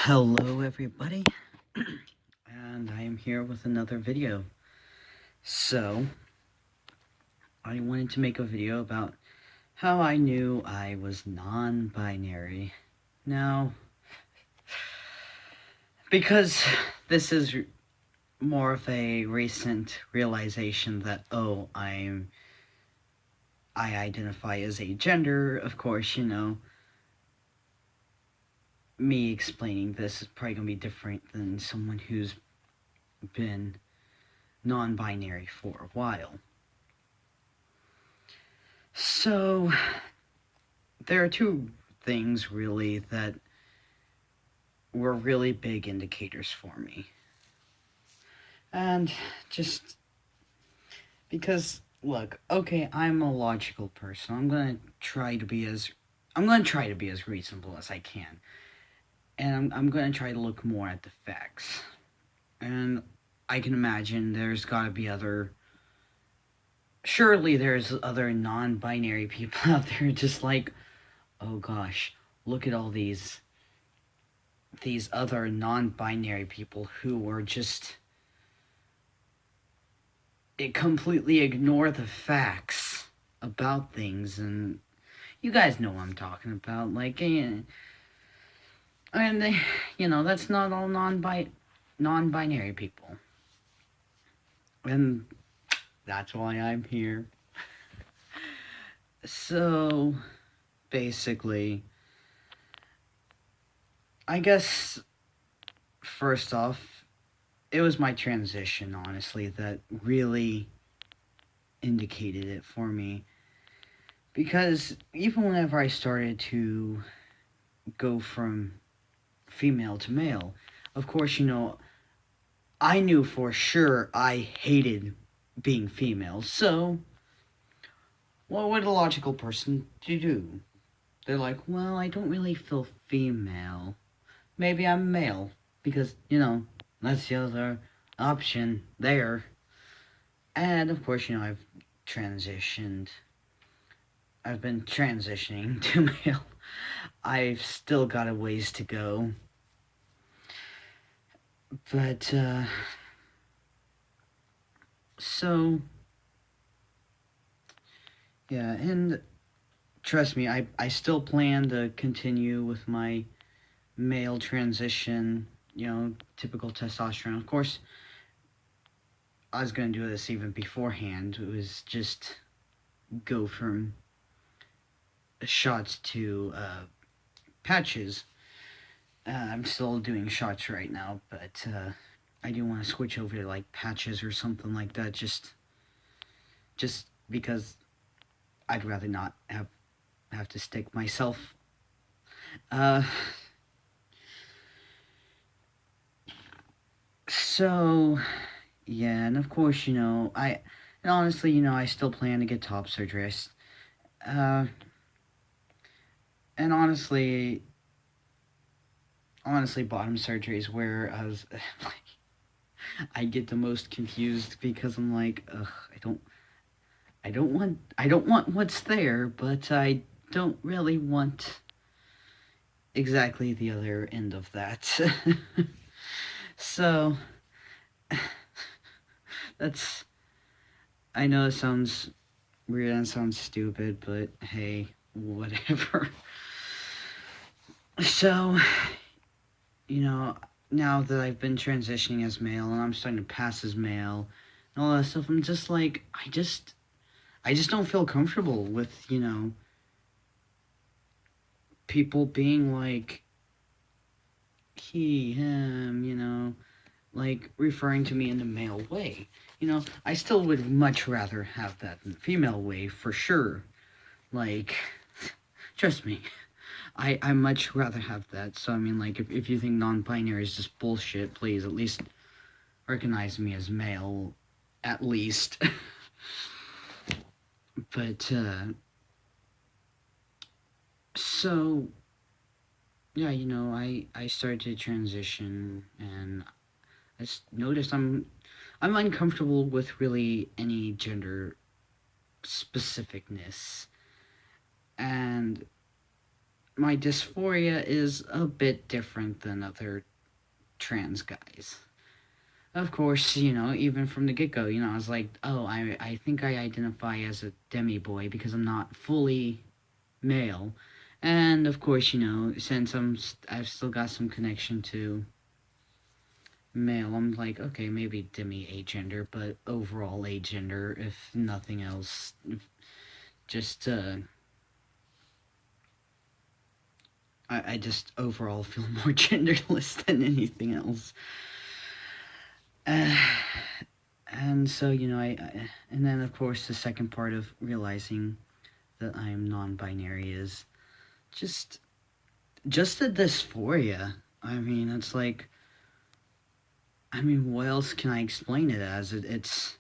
Hello everybody, and I am here with another video. So, I wanted to make a video about how I knew I was non-binary. Now, because this is more of a recent realization that, I identify as agender, of course, me explaining this is probably going to be different than someone who's been non-binary for a while. So, there are two things really that were really big indicators for me. And just because, look, okay, I'm a logical person. I'm going to try to be as reasonable as I can. And I'm going to try to look more at the facts. And I can imagine there's got to be surely there's other non-binary people out there just like, oh gosh, look at all these other non-binary people who were just completely ignore the facts about things, and you guys know what I'm talking about. Like, and they, that's not all non-binary people, and that's why I'm here. So, basically, I guess first off, it was my transition, honestly, that really indicated it for me. Because even whenever I started to go from female to male, of course, I knew for sure I hated being female. So, what would a logical person do? They're like, well, I don't really feel female. Maybe I'm male. Because, that's the other option there. And of course, I've transitioned. I've been transitioning to male. I've still got a ways to go. But, so, yeah, and trust me, I still plan to continue with my male transition, typical testosterone. Of course, I was going to do this even beforehand. It was just go from shots to patches. I'm still doing shots right now, but I do want to switch over to like patches or something like that. Just because I'd rather not have to stick myself. So yeah, and of course, and honestly, I still plan to get top surgery. And honestly, bottom surgery is where I get the most confused because I'm like, ugh, I don't want what's there, but I don't really want exactly the other end of that. So, that's, I know it sounds weird and sounds stupid, but hey, whatever. So, now that I've been transitioning as male and I'm starting to pass as male and all that stuff, I'm just like, I just don't feel comfortable with, people being like, he, him, like referring to me in the male way. I still would much rather have that in the female way for sure. Like, trust me, I much rather have that. So, I mean, like, if you think non-binary is just bullshit, please at least recognize me as male, at least. But, so, yeah, I started to transition, and I just noticed I'm uncomfortable with really any gender specificness. And my dysphoria is a bit different than other trans guys. Of course, even from the get go, I was like, oh, I think I identify as a demi boy because I'm not fully male. And of course, since I've still got some connection to male, I'm like, okay, maybe demi agender, but overall agender, if nothing else. Just, I just overall feel more genderless than anything else. Uh, and so, and then of course, the second part of realizing that I'm non binary is just, just the dysphoria. I mean, it's like, what else can I explain it as? It's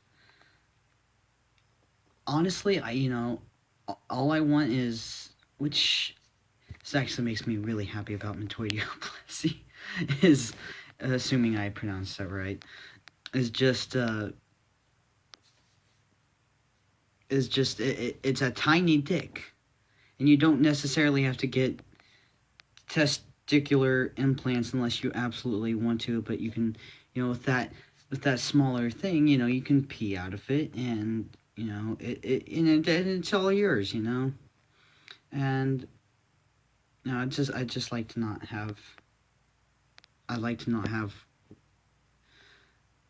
honestly, all I want is, which this actually makes me really happy about metoidioplasty, is, assuming I pronounced that right, is just, it's a tiny dick. And you don't necessarily have to get testicular implants unless you absolutely want to, but you can, with that smaller thing, you can pee out of it, and and it's all yours, and I just like to not have. I like to not have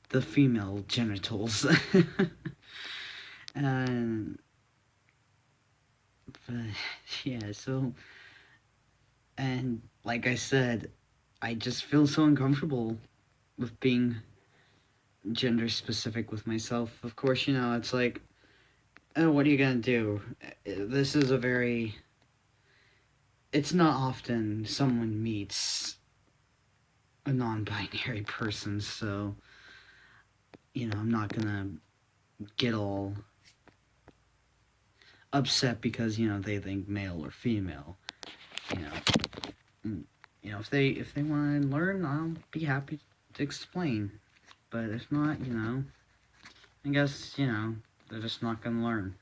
the female genitals, and but yeah, so, and like I said, I just feel so uncomfortable with being gender specific with myself. Of course, it's like, oh, what are you gonna do? This is a very. It's not often someone meets a non binary person, so, I'm not gonna get all upset because, they think male or female. You know, if they want to learn, I'll be happy to explain. But if not, I guess, they're just not gonna learn.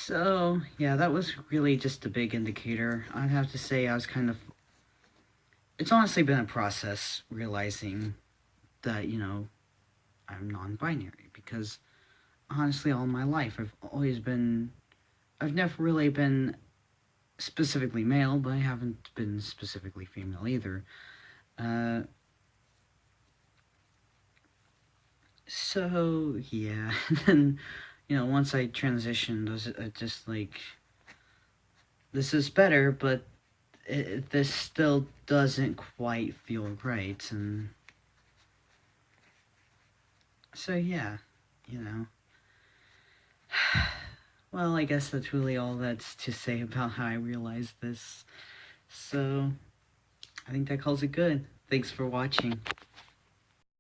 So, yeah, that was really just a big indicator. I'd have to say I was kind of. It's honestly been a process realizing that, I'm non binary because honestly, all my life, I've never really been specifically male, but I haven't been specifically female either. Uh, so, yeah, and then, once I transitioned, I just like, this is better, but this still doesn't quite feel right, and so yeah, you know. Well, I guess that's really all that's to say about how I realized this. So, I think that calls it good. Thanks for watching.